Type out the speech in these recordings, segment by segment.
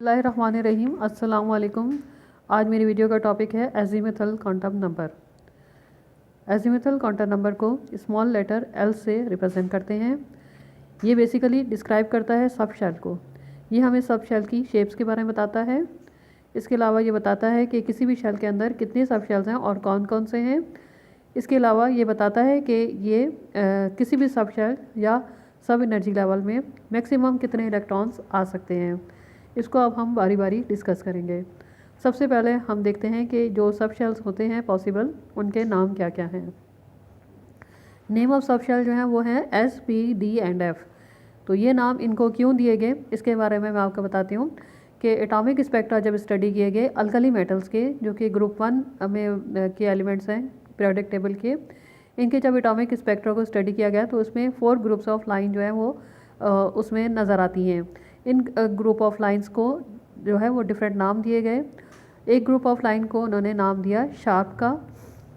बिस्मिल्लाहिर्रहमानिर्रहीम। अस्सलाम वालेकुम। आज मेरी वीडियो का टॉपिक है azimuthal quantum number. Azimuthal quantum number को स्मॉल लेटर एल से रिप्रेजेंट करते हैं। ये बेसिकली डिस्क्राइब करता है सब शेल को। ये हमें सब शेल की शेप्स के बारे में बताता है। इसके अलावा ये बताता है कि किसी भी शेल के अंदर कितने सब शेल्स हैं और कौन कौन से हैं। इसके अलावा ये बताता है कि ये किसी भी सब शेल या सब एनर्जी लेवल में मैक्सिमम कितने इलेक्ट्रॉन्स आ सकते हैं। इसको अब हम बारी बारी डिस्कस करेंगे। सबसे पहले हम देखते हैं कि जो सब शेल्स होते हैं पॉसिबल, उनके नाम क्या क्या हैं। नेम ऑफ सब शेल जो हैं वो हैं S, P, D and F. तो ये नाम इनको क्यों दिए गए इसके बारे में मैं आपको बताती हूँ कि एटॉमिक स्पेक्ट्रा जब स्टडी किए गए अल्कली मेटल्स के, जो कि ग्रुप 1 में के एलिमेंट्स हैं पीरियोडिक टेबल के, इनके जब एटॉमिक स्पेक्ट्रा को स्टडी किया गया तो उसमें 4 ग्रुप्स ऑफ लाइन जो है वो उसमें नज़र आती हैं। इन ग्रुप ऑफ लाइंस को जो है वो डिफरेंट नाम दिए गए। एक ग्रुप ऑफ लाइन को उन्होंने नाम दिया शार्प का,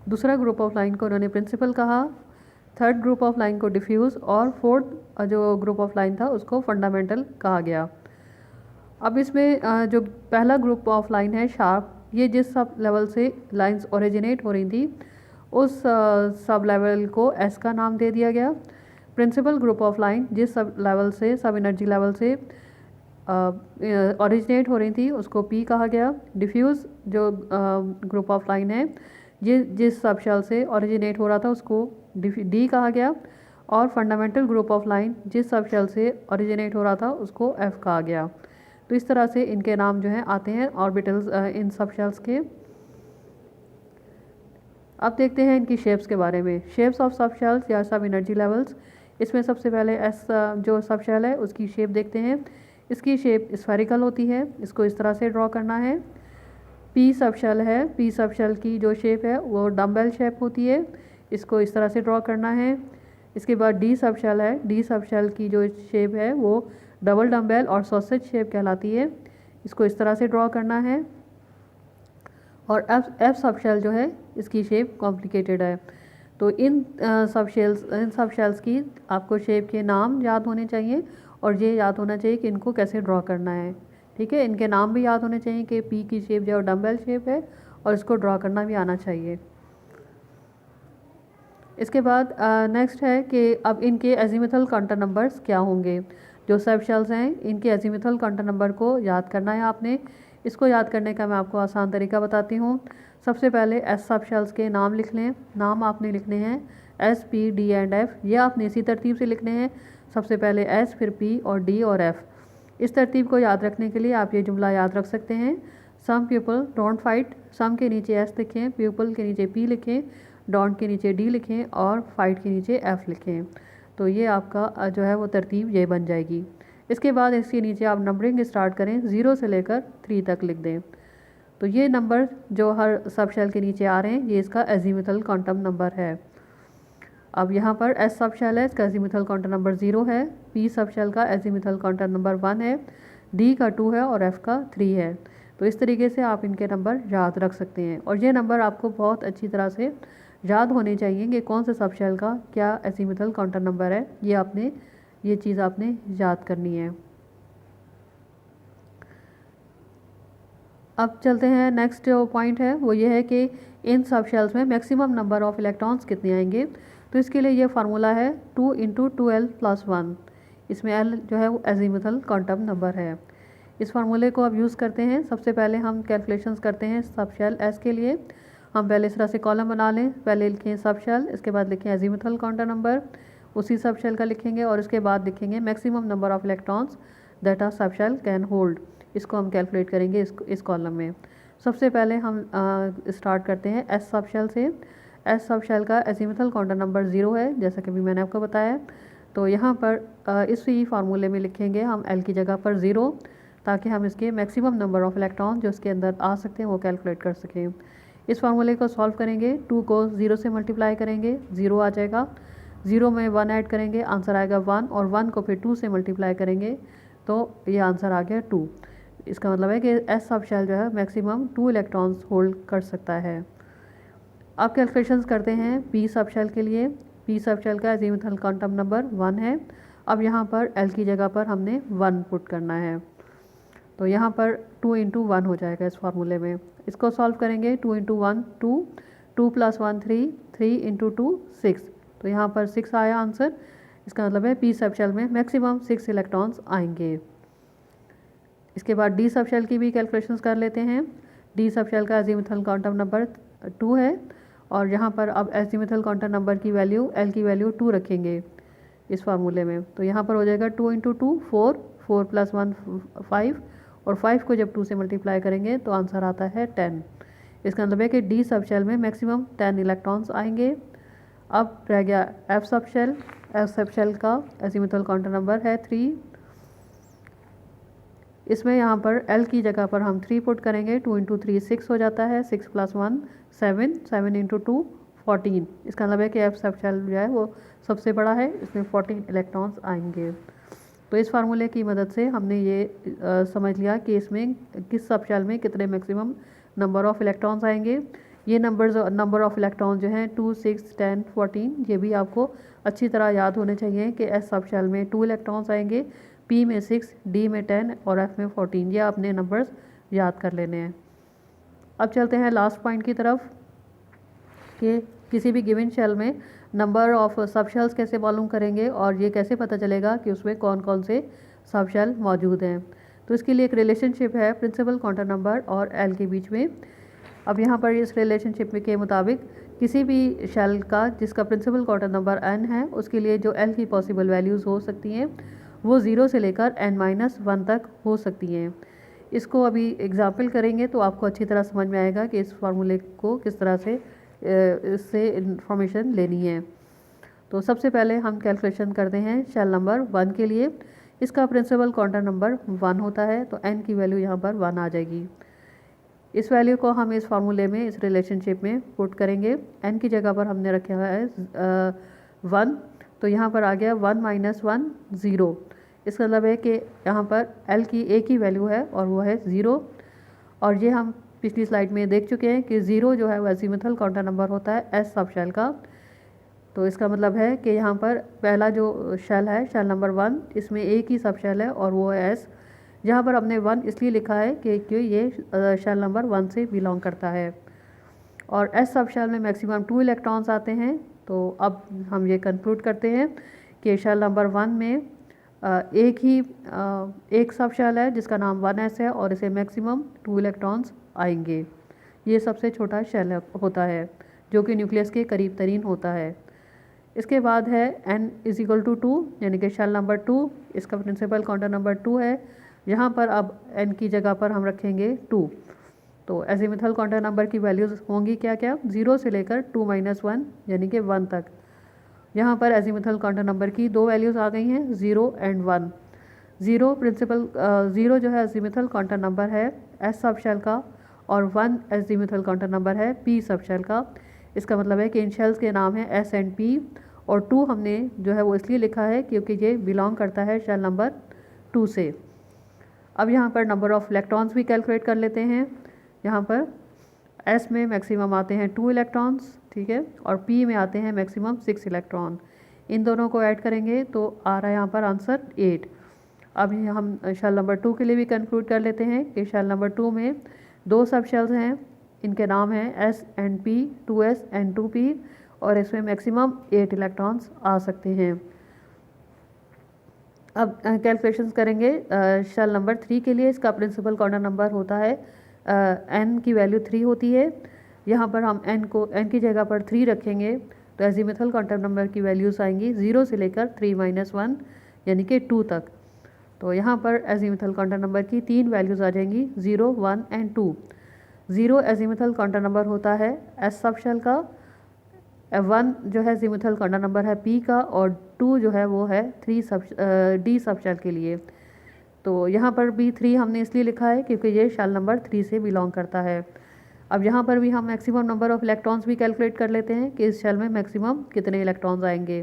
दूसरा ग्रुप ऑफ लाइन को उन्होंने प्रिंसिपल कहा, थर्ड ग्रुप ऑफ लाइन को डिफ्यूज़ और फोर्थ जो ग्रुप ऑफ लाइन था उसको फंडामेंटल कहा गया। अब इसमें जो पहला ग्रुप ऑफ लाइन है शार्प, ये जिस सब लेवल से लाइंस ओरिजिनेट हो रही थी उस सब लेवल को एस का नाम दे दिया गया। प्रिंसिपल ग्रुप ऑफ लाइन जिस सब लेवल से सब एनर्जी लेवल से ओरिजिनेट हो रही थी उसको पी कहा गया। डिफ्यूज़ जो ग्रुप ऑफ लाइन है जिस सब शेल से ओरिजिनेट हो रहा था उसको डी कहा गया। और फंडामेंटल ग्रुप ऑफ लाइन जिस सब शेल से ओरिजिनेट हो रहा था उसको एफ कहा गया। तो इस तरह से इनके नाम जो हैं आते हैं ऑर्बिटल्स इन सब शेल्स के। अब देखते हैं इनकी शेप्स के बारे में। शेप्स ऑफ सब शेल्स या सब एनर्जी लेवल्स। इसमें सबसे पहले एस जो सब शेल है उसकी शेप देखते हैं। इसकी शेप स्फेरिकल होती है, इसको इस तरह से ड्रॉ करना है। पी सब शेल है, पी सब शेल की जो शेप है वो डम्बेल शेप होती है, इसको इस तरह से ड्रॉ करना है। इसके बाद डी सब शेल है, डी सब शेल की जो शेप है वो डबल डम्बेल और सॉसेज शेप कहलाती है, इसको इस तरह से ड्रॉ करना है। और एफ सब शेल जो है इसकी शेप कॉम्प्लिकेटेड है। तो इन सब शेल्स की आपको शेप के नाम याद होने चाहिए और ये याद होना चाहिए कि इनको कैसे ड्रॉ करना है। ठीक है, इनके नाम भी याद होने चाहिए कि पी की शेप जो है डम्बेल शेप है और इसको ड्रॉ करना भी आना चाहिए। इसके बाद नेक्स्ट है कि अब इनके एजीमुथल क्वांटम नंबर्स क्या होंगे। जो सब शेल्स हैं इनके एजीमुथल क्वांटम नंबर को याद करना है आपने। इसको याद करने का मैं आपको आसान तरीका बताती हूँ। सबसे पहले एस सब शेल्स के नाम लिख लें। नाम आपने लिखने हैं S, P, D and F. ये आपने इसी तरतीब से लिखने हैं, सबसे पहले एस फिर पी और डी और एफ। इस तरतीब को याद रखने के लिए आप ये जुमला याद रख सकते हैं। Some people don't fight. Some के नीचे एस लिखें, पीपल के नीचे पी लिखें, डोंट के नीचे डी लिखें और फाइट के नीचे एफ लिखें। तो ये आपका जो है वो तरतीब ये बन जाएगी। इसके बाद इसके नीचे आप नंबरिंग स्टार्ट करें, 0 से लेकर 3 तक लिख दें। तो ये नंबर जो हर सब शेल के नीचे आ रहे हैं ये इसका एजीमुथल क्वांटम नंबर है। अब यहाँ पर एस सब शेल है, इसका एजीमुथल क्वांटम नंबर 0 है। पी सब शेल का एजीमुथल क्वांटम नंबर 1 है, डी का 2 है और एफ का 3 है। तो इस तरीके से आप इनके नंबर याद रख सकते हैं और ये नंबर आपको बहुत अच्छी तरह से याद होने चाहिए कि कौन से सब शेल का क्या एजीमुथल क्वांटम नंबर है। ये चीज़ आपने याद करनी है। अब चलते हैं, नेक्स्ट जो पॉइंट है वो ये है कि इन सब शेल्स में मैक्सिमम नंबर ऑफ इलेक्ट्रॉन्स कितने आएंगे। तो इसके लिए ये फार्मूला है 2 × 2l + 1। इसमें l जो है वो एजीमुथल क्वांटम नंबर है। इस फार्मूले को अब यूज़ करते हैं। सबसे पहले हम कैलकुलेशंस करते हैं सब शेल एस के लिए। हम पहले इस तरह से कॉलम बना लें, पहले लिखें सब शेल, इसके बाद लिखें एजीमुथल क्वांटम नंबर, उसी सब शेल का लिखेंगे और इसके बाद लिखेंगे maximum number of electrons that are sub shell can hold. इसको हम कैलकुलेट करेंगे इस कॉलम में। सबसे पहले हम स्टार्ट करते हैं एस सब शेल से। एस सब शेल का एजीमुथल क्वांटम नंबर 0 है, जैसा कि भी मैंने आपको बताया। तो यहाँ पर इसी फार्मूले में लिखेंगे हम एल की जगह पर 0, ताकि हम इसके मैक्सिमम नंबर ऑफ इलेक्ट्रॉन जो इसके अंदर आ सकते हैं वो कैलकुलेट कर सकें। इस फार्मूले को सॉल्व करेंगे, 2 को 0 से मल्टीप्लाई करेंगे, 0 आ जाएगा। 0 में 1 ऐड करेंगे, आंसर आएगा 1 और 1 को फिर 2 से मल्टीप्लाई करेंगे तो ये आंसर आ गया 2। इसका मतलब है कि एस सब शेल जो है मैक्सिमम 2 इलेक्ट्रॉन्स होल्ड कर सकता है। अब कैलकुलेशंस करते हैं पी सब शेल के लिए। पी सब शेल का एजीमुथल क्वांटम नंबर 1 है। अब यहाँ पर एल की जगह पर हमने 1 पुट करना है। तो यहाँ पर 2 इंटू 1 हो जाएगा इस फार्मूले में। इसको सॉल्व करेंगे, 2 इंटू 1 2, 2 प्लस 1 3, 3 इंटू 2 6, तो यहाँ पर 6 आया आंसर। इसका मतलब है पी सब शेल में मैक्सिमम 6 इलेक्ट्रॉन्स आएंगे। इसके बाद डी सब शेल की भी कैलकुलेशंस कर लेते हैं। डी सब शेल का एजीमुथल क्वांटम नंबर 2 है और यहाँ पर अब एजीमुथल क्वांटम नंबर की वैल्यू एल की वैल्यू 2 रखेंगे इस फार्मूले में। तो यहाँ पर हो जाएगा 2 इंटू 2 4, 4 प्लस 1 5, और 5 को जब 2 से मल्टीप्लाई करेंगे तो आंसर आता है 10। इसका मतलब है कि डी सब शेल में मैक्सिमम 10 इलेक्ट्रॉन्स आएंगे। अब रह गया F sub shell. F sub shell का एजीमुथल क्वांटम नंबर है 3। इसमें यहाँ पर L की जगह पर हम 3 पुट करेंगे, 2 इंटू 3 6 हो जाता है, 6 प्लस 1 7, 7 इंटू 2 14। इसका मतलब है कि एफ सब शेल जो है वो सबसे बड़ा है, इसमें 14 इलेक्ट्रॉन्स आएंगे। तो इस फार्मूले की मदद से हमने ये समझ लिया कि इसमें किस सब शेल में कितने मैक्सिमम नंबर ऑफ़ इलेक्ट्रॉन्स आएंगे। ये नंबर ऑफ़ इलेक्ट्रॉन जो हैं 2, 6, 10, 14, ये भी आपको अच्छी तरह याद होने चाहिए कि एस सब शेल में 2 इलेक्ट्रॉन्स आएंगे, पी में 6, डी में 10 और एफ में 14। ये आपने नंबर्स याद कर लेने हैं। अब चलते हैं लास्ट पॉइंट की तरफ कि किसी भी गिवन शेल में नंबर ऑफ़ सब शेल्स कैसे मालूम करेंगे और ये कैसे पता चलेगा कि उसमें कौन कौन से सब शेल मौजूद हैं। तो इसके लिए एक रिलेशनशिप है प्रिंसिपल क्वांटम नंबर और एल के बीच में। अब यहाँ पर इस रिलेशनशिप के मुताबिक किसी भी शेल का जिसका प्रिंसिपल क्वांटम नंबर n है उसके लिए जो l की पॉसिबल वैल्यूज़ हो सकती हैं वो 0 से लेकर n-1 तक हो सकती हैं। इसको अभी एग्जाम्पल करेंगे तो आपको अच्छी तरह समझ में आएगा कि इस फार्मूले को किस तरह से इससे इंफॉर्मेशन लेनी है। तो सबसे पहले हम कैलकुलेशन करते हैं शेल नंबर 1 के लिए। इसका प्रिंसिपल क्वांटम नंबर 1 होता है, तो n की वैल्यू यहाँ पर 1 आ जाएगी। इस वैल्यू को हम इस फार्मूले में इस रिलेशनशिप में पुट करेंगे। n की जगह पर हमने रखा हुआ है 1, तो यहाँ पर आ गया 1 माइनस 1 0। इसका मतलब है कि यहाँ पर l की एक ही वैल्यू है और वो है 0। और ये हम पिछली स्लाइड में देख चुके हैं कि 0 जो है वो एजीमुथल क्वांटम नंबर होता है एस सब शेल का। तो इसका मतलब है कि यहाँ पर पहला जो शेल है शेल नंबर 1, इसमें एक ही सब शेल है और वो है एस। यहाँ पर हमने 1 इसलिए लिखा है कि ये शेल नंबर 1 से बिलोंग करता है। और एस सब शेल में मैक्सिमम 2 इलेक्ट्रॉन्स आते हैं। तो अब हम ये कंक्लूड करते हैं कि शेल नंबर 1 में एक सब शेल है जिसका नाम 1s है और इसे मैक्सिमम 2 इलेक्ट्रॉन्स आएंगे। ये सबसे छोटा शेल होता है जो कि न्यूक्लियस के करीब तरीन होता है। इसके बाद है n = 2, यानी कि शेल नंबर 2, इसका प्रिंसिपल क्वांटम नंबर 2 है। यहाँ पर अब n की जगह पर हम रखेंगे 2। तो एजीमुथल क्वांटम नंबर की वैल्यूज़ होंगी क्या क्या, 0 से लेकर 2-1 यानी कि 1 तक। यहाँ पर एजीमुथल क्वांटम नंबर की 2 वैल्यूज़ आ गई हैं, 0 एंड 1। 0 जो है एजीमुथल क्वांटम नंबर है एस सब शेल का और 1 एजीमुथल क्वांटम नंबर है पी सब शेल का। इसका मतलब है कि इन शेल्स के नाम है एस एंड पी, और 2 हमने जो है वो इसलिए लिखा है क्योंकि ये बिलोंग करता है शेल नंबर 2 से। अब यहाँ पर नंबर ऑफ़ इलेक्ट्रॉन्स भी कैलकुलेट कर लेते हैं। यहाँ पर S में मैक्सिमम आते हैं 2 इलेक्ट्रॉन्स, ठीक है, और P में आते हैं मैक्सिमम 6 इलेक्ट्रॉन। इन दोनों को ऐड करेंगे तो आ रहा है यहाँ पर आंसर 8। अब हम शेल नंबर 2 के लिए भी कंक्लूड कर लेते हैं कि शेल नंबर 2 में 2 सब शेल्स हैं, इनके नाम हैं S and P, 2S and 2P, और इसमें मैक्सिमम 8 इलेक्ट्रॉन्स आ सकते हैं। अब कैलकुलेशंस करेंगे शेल नंबर 3 के लिए। इसका प्रिंसिपल क्वांटम नंबर होता है n की वैल्यू 3 होती है। यहाँ पर हम n की जगह पर 3 रखेंगे तो एजीमुथल क्वांटम नंबर की वैल्यूज़ आएंगी 0 से लेकर 3-1 यानी कि 2 तक। तो यहाँ पर एजीमुथल क्वांटम नंबर की 3 वैल्यूज़ आ जाएंगी, 0, 1 एंड 2। 0 एजीमुथल क्वांटम नंबर होता है एस सब शेल का, 1 जो है एजीमुथल क्वांटम नंबर है पी का, और 2 जो है वो है डी सब शेल के लिए। तो यहाँ पर भी 3 हमने इसलिए लिखा है क्योंकि ये शेल नंबर 3 से बिलोंग करता है। अब यहाँ पर भी हम मैक्सिमम नंबर ऑफ़ इलेक्ट्रॉन्स भी कैलकुलेट कर लेते हैं कि इस शेल में मैक्सिमम कितने इलेक्ट्रॉन्स आएंगे।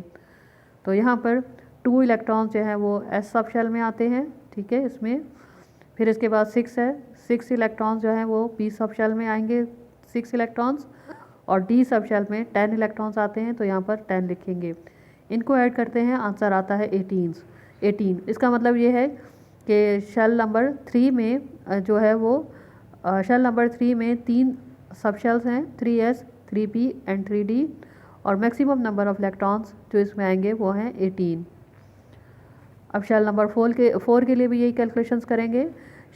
तो यहाँ पर 2 इलेक्ट्रॉन्स जो हैं वो एस सब शेल में आते हैं, ठीक है, इसमें। फिर इसके बाद 6 है, 6 इलेक्ट्रॉन्स जो हैं वो पी सब शेल में आएंगे 6 इलेक्ट्रॉन्स, और डी सब शेल में 10 इलेक्ट्रॉन्स आते हैं तो यहाँ पर 10 लिखेंगे। इनको ऐड करते हैं, आंसर आता है 18। इसका मतलब ये है कि शेल नंबर 3 में जो है वो शेल नंबर 3 में 3 सब शेल्स हैं, 3s, 3p एंड 3d, और मैक्सिमम नंबर ऑफ इलेक्ट्रॉन्स जो इसमें आएंगे वो हैं 18। अब शेल नंबर 4 के लिए भी यही कैलकुलेशंस करेंगे।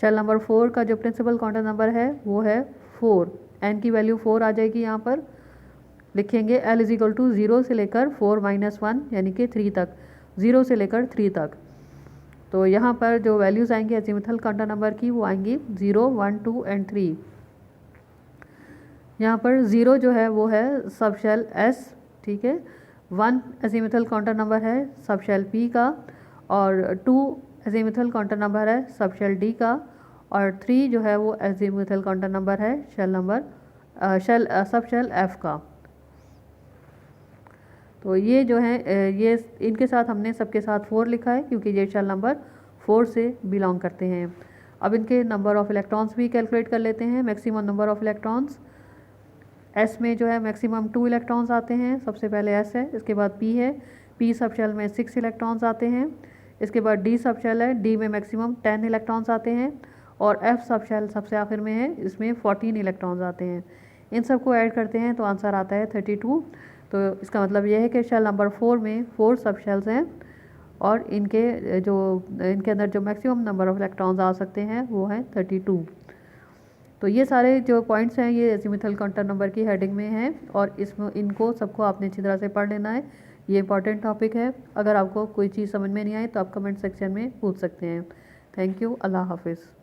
शेल नंबर 4 का जो प्रिंसिपल क्वांटम नंबर है वो है 4, n की वैल्यू 4 आ जाएगी। यहाँ पर लिखेंगे l इज इक्वल टू 0 से लेकर 4 - 1 यानी कि 3 तक, 0 से लेकर 3 तक। तो यहाँ पर जो वैल्यूज़ आएंगी एजीमुथल क्वांटम नंबर की वो आएंगी 0, 1, 2 एंड 3। यहाँ पर 0 जो है वो है सब शेल s, ठीक है। 1 एजीमुथल क्वांटम नंबर है सब शेल p का, और 2 एजीमुथल क्वांटम नंबर है सब शेल d का, और 3 जो है वो एजीमुथल क्वांटम नंबर है सब शेल f का। तो ये जो है ये इनके साथ हमने सबके साथ 4 लिखा है क्योंकि ये शेल नंबर 4 से बिलोंग करते हैं। अब इनके नंबर ऑफ़ इलेक्ट्रॉन्स भी कैलकुलेट कर लेते हैं। Maximum number of electrons S में जो है मैक्सिमम 2 इलेक्ट्रॉन्स आते हैं, सबसे पहले S है, इसके बाद P है, P सब शेल में 6 इलेक्ट्रॉन्स आते हैं, इसके बाद D सब शेल है, D में मैक्सिमम 10 इलेक्ट्रॉन्स आते हैं, और F सब शेल सबसे आखिर में है, इसमें 14 इलेक्ट्रॉन्स आते हैं। इन सबको ऐड करते हैं तो आंसर आता है 32। तो इसका मतलब यह है कि शेल नंबर 4 में 4 सब शेल्स हैं, और इनके अंदर जो मैक्सिमम नंबर ऑफ़ इलेक्ट्रॉन्स आ सकते हैं वो हैं 32। तो ये सारे जो पॉइंट्स हैं ये एजीमुथल क्वांटम नंबर की हेडिंग में हैं, और इसमें इनको सबको आपने अच्छी तरह से पढ़ लेना है। ये इंपॉर्टेंट टॉपिक है। अगर आपको कोई चीज़ समझ में नहीं आई तो आप कमेंट सेक्शन में पूछ सकते हैं। Thank you. अल्लाह हाफिज़।